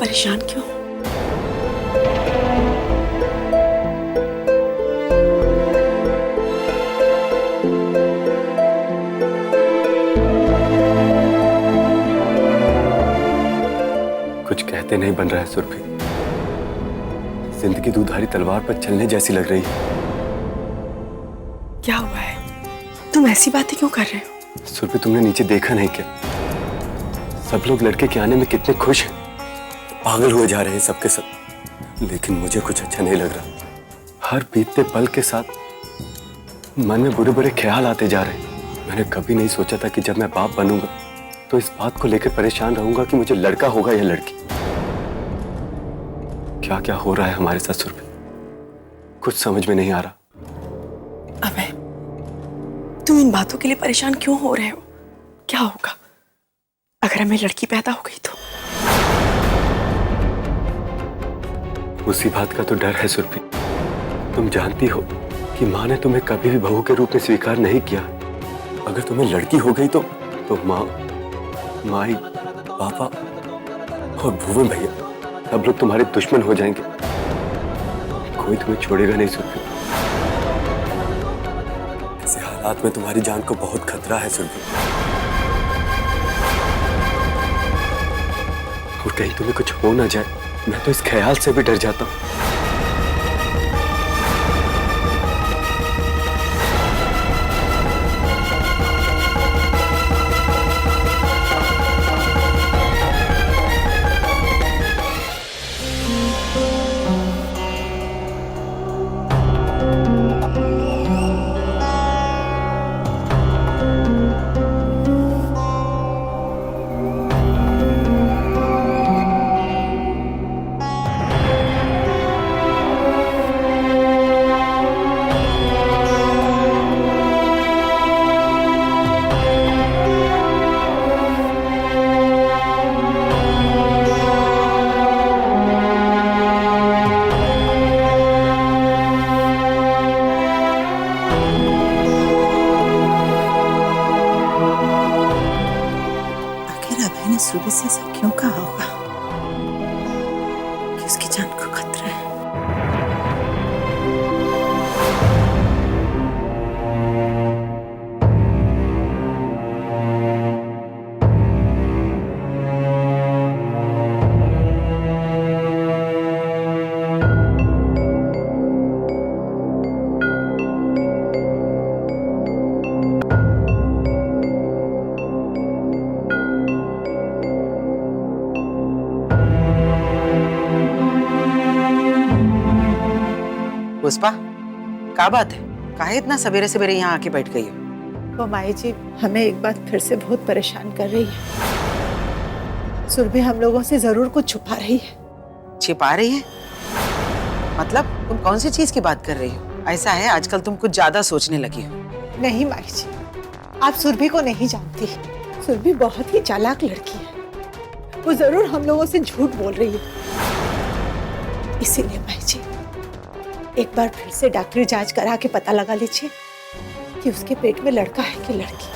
परेशान क्यों? कुछ कहते नहीं बन रहा है सुरभि। जिंदगी दूधारी तलवार पर चलने जैसी लग रही है। क्या हुआ है? तुम ऐसी बातें क्यों कर रहे हो? सुरभि, तुमने नीचे देखा नहीं क्या? सब लोग लड़के के आने में कितने खुश हैं, पागल हुए जा रहे हैं सबके सब। लेकिन मुझे कुछ अच्छा नहीं लग रहा। हर बीतते पल के साथ मन में बुरे बुरे ख्याल आते जा रहे हैं। मैंने कभी नहीं सोचा था कि जब मैं बाप बनूंगा तो इस बात को लेकर परेशान रहूंगा कि मुझे लड़का होगा या लड़की। क्या क्या हो रहा है हमारे साथ सुरभि, कुछ समझ में नहीं आ रहा। अबे, तुम इन बातों के लिए परेशान क्यों हो रहे हो? क्या होगा अगर हमें लड़की पैदा हो गई तो? उसी बात का तो डर है सुरभि। तुम जानती हो कि माँ ने तुम्हें कभी भी बहू के रूप में स्वीकार नहीं किया। अगर तुम्हें लड़की हो गई तो माँ, माई, पापा और भुवन भैया सब लोग तुम्हारे दुश्मन हो जाएंगे। कोई तुम्हें छोड़ेगा नहीं सुरभि। ऐसे हालात में तुम्हारी जान को बहुत खतरा है सुरभि। और कहीं तुम्हें कुछ हो ना जाए, मैं तो इस ख्याल से भी डर जाता हूँ। सुरभि से ऐसा क्यों कहा होगा कि उसकी जान को खतरा है? पुष्पा, क्या बात है? काहे इतना सवेरे सवेरे यहाँ आके बैठ गई हो? वो माई जी हमें एक बात फिर से बहुत परेशान कर रही है। सुरभि हम लोगों से जरूर कुछ छुपा रही है। छिपा रही है? मतलब तुम कौन सी चीज की बात कर रही हो? ऐसा है आजकल तुम कुछ ज्यादा सोचने लगी हो। नहीं माई जी, आप सुरभि को नहीं जानती। सुरभि बहुत ही चालाक लड़की है। वो जरूर हम लोगों से झूठ बोल रही है। इसीलिए माई जी एक बार फिर से डॉक्टरी जांच करा के पता लगा लीजिए कि उसके पेट में लड़का है कि लड़की।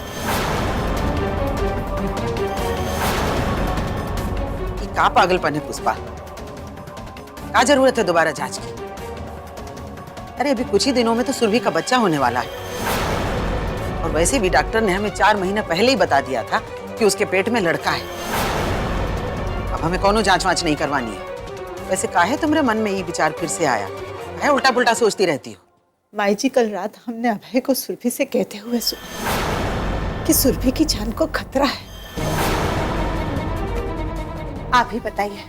ये क्या पागलपन है पुष्पा? क्या जरूरत है दोबारा जांच की? अरे अभी कुछ ही दिनों में तो सुरभि का बच्चा होने वाला है। और वैसे भी डॉक्टर ने हमें 4 महीने पहले ही बता दिया था कि उसके पेट में लड़का है। अब हमें कौनो जांच वांच नहीं करवानी है। वैसे काहे तुम्हारे मन में ये विचार फिर से आया है? उल्टा पुल्टा सोचती रहती हो। माई जी कल रात हमने अभय को सुरभि से कहते हुए सुना कि सुरभि की जान को खतरा है। आप ही बताइए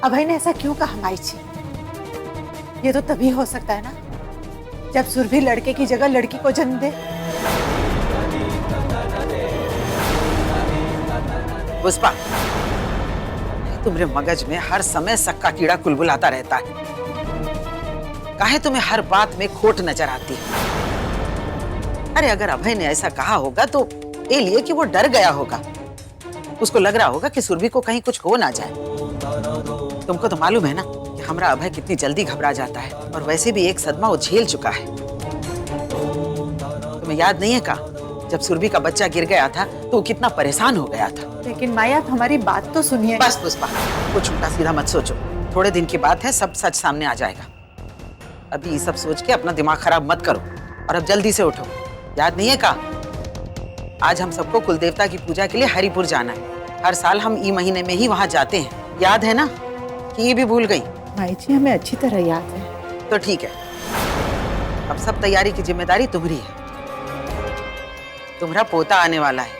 अभय ने ऐसा क्यों कहा माई जी? ये तो तभी हो सकता है ना जब सुरभि लड़के की जगह लड़की को जन्म दे। पुष्पा, तुम्हारे मगज में हर समय शक का कीड़ा कुलबुलाता रहता है। काहे तुम्हें हर बात में खोट नजर आती है? अरे अगर अभय ने ऐसा कहा होगा तो ये लिए कि वो डर गया होगा। उसको लग रहा होगा कि सुरभि को कहीं कुछ हो ना जाए। तुमको तो मालूम है ना कि हमारा अभय कितनी जल्दी घबरा जाता है, और वैसे भी एक सदमा वो झेल चुका है। तुम्हें याद नहीं है का जब सुरभि का बच्चा गिर गया था तो वो कितना परेशान हो गया था। लेकिन माई आप हमारी बात तो सुनिए। बस पुष्पा, कुछ उल्टा सीधा मत सोचो। थोड़े दिन की बात है, सब सच सामने आ जाएगा। अभी ये सब सोच के अपना दिमाग खराब मत करो और अब जल्दी से उठो। याद नहीं है का, आज हम सबको कुल देवता की पूजा के लिए हरिपुर जाना है। हर साल हम ई महीने में ही वहां जाते हैं, याद है ना? कि ये भी भूल गई? माई जी हमें अच्छी तरह याद है। तो ठीक है, अब सब तैयारी की जिम्मेदारी तुम्हारी है। तुम्हारा पोता आने वाला है,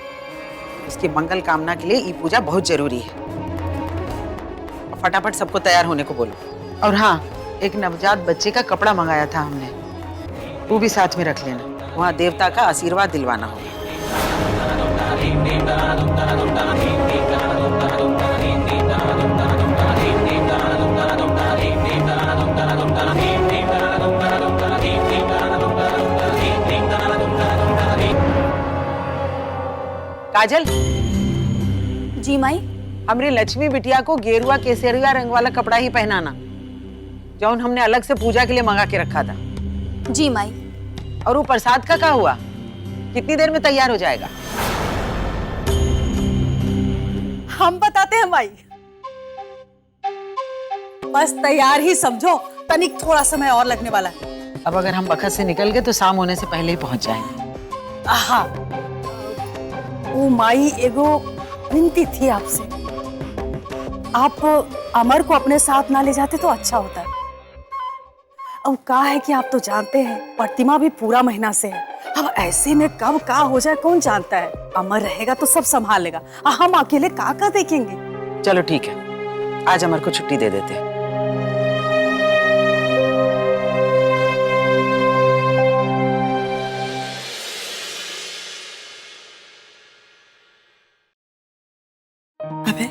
उसकी मंगल कामना के लिए ये पूजा बहुत जरूरी है। फटाफट सबको तैयार होने को बोलो। और हाँ, एक नवजात बच्चे का कपड़ा मंगाया था हमने, वो भी साथ में रख लेना। वहाँ देवता का आशीर्वाद दिलवाना होगा। काजल। जी माई। हमरे लक्ष्मी बिटिया को गेरुआ केसरिया रंग वाला कपड़ा ही पहनाना, जौन हमने अलग से पूजा के लिए मंगा के रखा था। जी माई। और वो प्रसाद का क्या हुआ? कितनी देर में तैयार हो जाएगा? हम बताते हैं माई, बस तैयार ही समझो, तनिक थोड़ा समय और लगने वाला है। अब अगर हम बखत से निकल गए तो शाम होने से पहले ही पहुंच जाएंगे। हाँ, वो माई एगो विनती थी आपसे, आप अमर को अपने साथ ना ले जाते तो अच्छा होता है। अब क्या है कि आप तो जानते हैं प्रतिमा भी पूरा महीना से है। अब ऐसे में कब का हो जाए कौन जानता है। अमर रहेगा तो सब संभाल लेगा, हम अकेले का देखेंगे। चलो ठीक है, आज अमर को छुट्टी दे देते हैं। अबे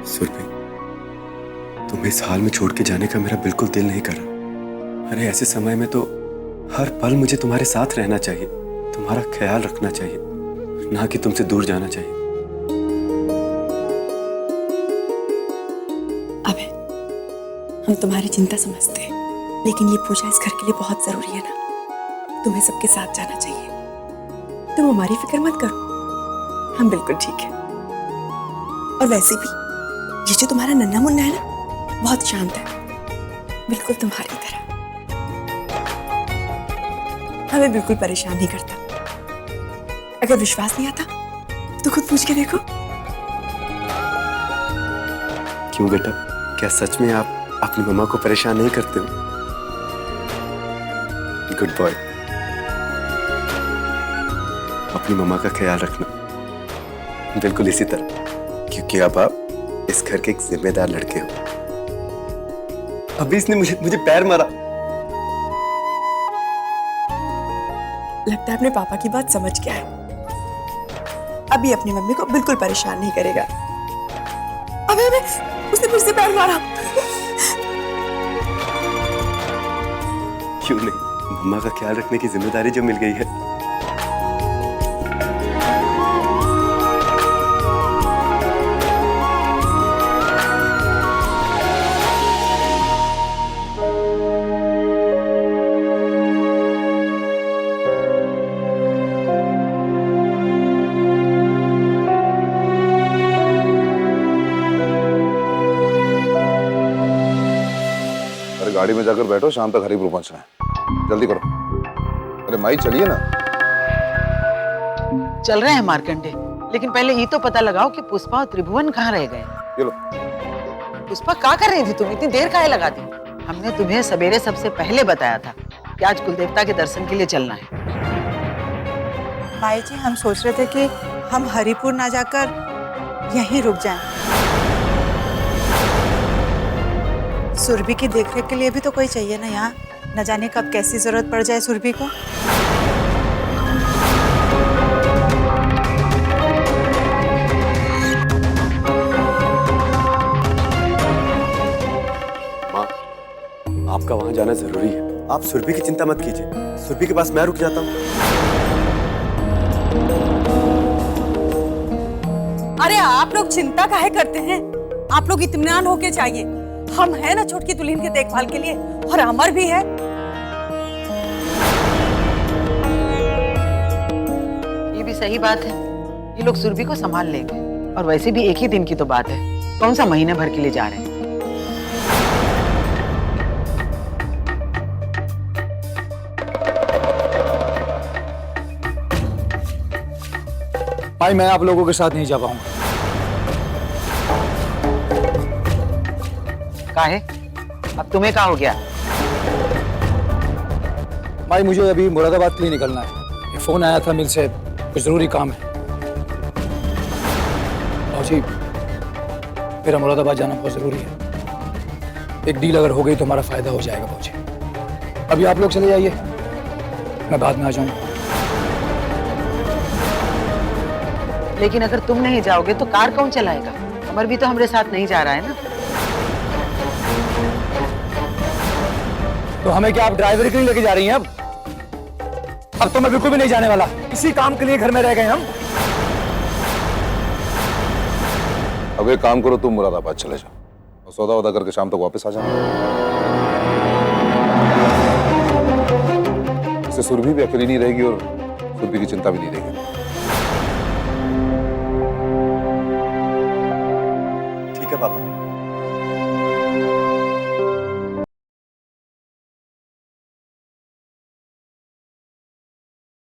सुरभि, तुम्हें इस हाल में छोड़ के जाने का मेरा बिल्कुल दिल नहीं कर रहा। अरे ऐसे समय में तो हर पल मुझे तुम्हारे साथ रहना चाहिए, तुम्हारा ख्याल रखना चाहिए, ना कि तुमसे दूर जाना चाहिए। अबे हम तुम्हारी चिंता समझते हैं, लेकिन ये पूजा इस घर के लिए बहुत जरूरी है ना। तुम्हें सबके साथ जाना चाहिए। तुम हमारी फिक्र मत करो, हम बिल्कुल ठीक है। और वैसे भी ये जो तुम्हारा नन्हा मुन्ना है ना, बहुत शांत है, बिल्कुल तुम्हारी तरह। हमें बिल्कुल परेशान नहीं करता। अगर विश्वास नहीं आता तो खुद पूछ के देखो। क्यों बेटा, क्या सच में आप अपनी मम्मा को परेशान नहीं करते हो? Good boy. अपनी मम्मा का ख्याल रखना बिल्कुल इसी तरह, क्योंकि अब आप इस घर के एक जिम्मेदार लड़के हो। अभी इसने मुझे पैर मारा। लगता है अपने पापा की बात समझ गया है। अभी अपनी मम्मी को बिल्कुल परेशान नहीं करेगा। अबे अबे उसने फिर से पैर मारा। क्यों नहीं, मम्मा का ख्याल रखने की जिम्मेदारी जो मिल गई है। गाड़ी में जाकर बैठो, शाम तक हरिपुर पहुंचना है, जल्दी करो। अरे माई चलिए ना। चल रहे हैं मार्कंडे, लेकिन पहले ये तो पता लगाओ कि पुष्पा और त्रिभुवन कहाँ रह गए। ये लो। पुष्पा क्या कर रही थी तुम, इतनी देर काहे लगा दी? हमने तुम्हें सवेरे सबसे पहले बताया था कि आज कुलदेवता के दर्शन के लिए चलना है। माई जी हम सोच रहे थे कि हम हरिपुर ना जाकर यहीं रुक जाएं। सुरभि की देखरेख के लिए भी तो कोई चाहिए ना यहाँ, न जाने कब कैसी जरूरत पड़ जाए सुरभि को। माँ, आपका वहां जाना जरूरी है। आप सुरभि की चिंता मत कीजिए, सुरभि के पास मैं रुक जाता हूँ। अरे आप लोग चिंता काहे करते हैं? आप लोग इत्मीनान होके चाहिए। हम हैं ना छोटकी दुल्हन के देखभाल के लिए, और अमर भी है। ये भी सही बात है, ये लोग सुरभि को संभाल लेंगे। और वैसे भी एक ही दिन की तो बात है, कौन सा महीने भर के लिए जा रहे हैं। भाई मैं आप लोगों के साथ नहीं जा पाऊंगा। काहे? अब तुम्हें क्या हो गया? भाई मुझे अभी मुरादाबाद के लिए निकलना है। एक फोन आया था मिल से, कुछ जरूरी काम है। जी मेरा मुरादाबाद जाना बहुत जरूरी है। एक डील अगर हो गई तो हमारा फायदा हो जाएगा भाजी। अभी आप लोग चले जाइए, मैं बाद में आ जाऊंगा। लेकिन अगर तुम नहीं जाओगे तो कार कौन चलाएगा? अमर भी तो हमारे साथ नहीं जा रहा है ना। तो हमें क्या आप ड्राइवर के लिए लेके जा रही हैं? अब तो मैं बिल्कुल भी नहीं जाने वाला। इसी काम के लिए घर में रह गए हम। अब एक काम करो, तुम मुरादाबाद चले जाओ और सौदा वौदा करके शाम तक वापस आ जाना। इससे सुरभि भी अकेली नहीं रहेगी और सुरभि की चिंता भी नहीं रहेगी। ठीक है पापा।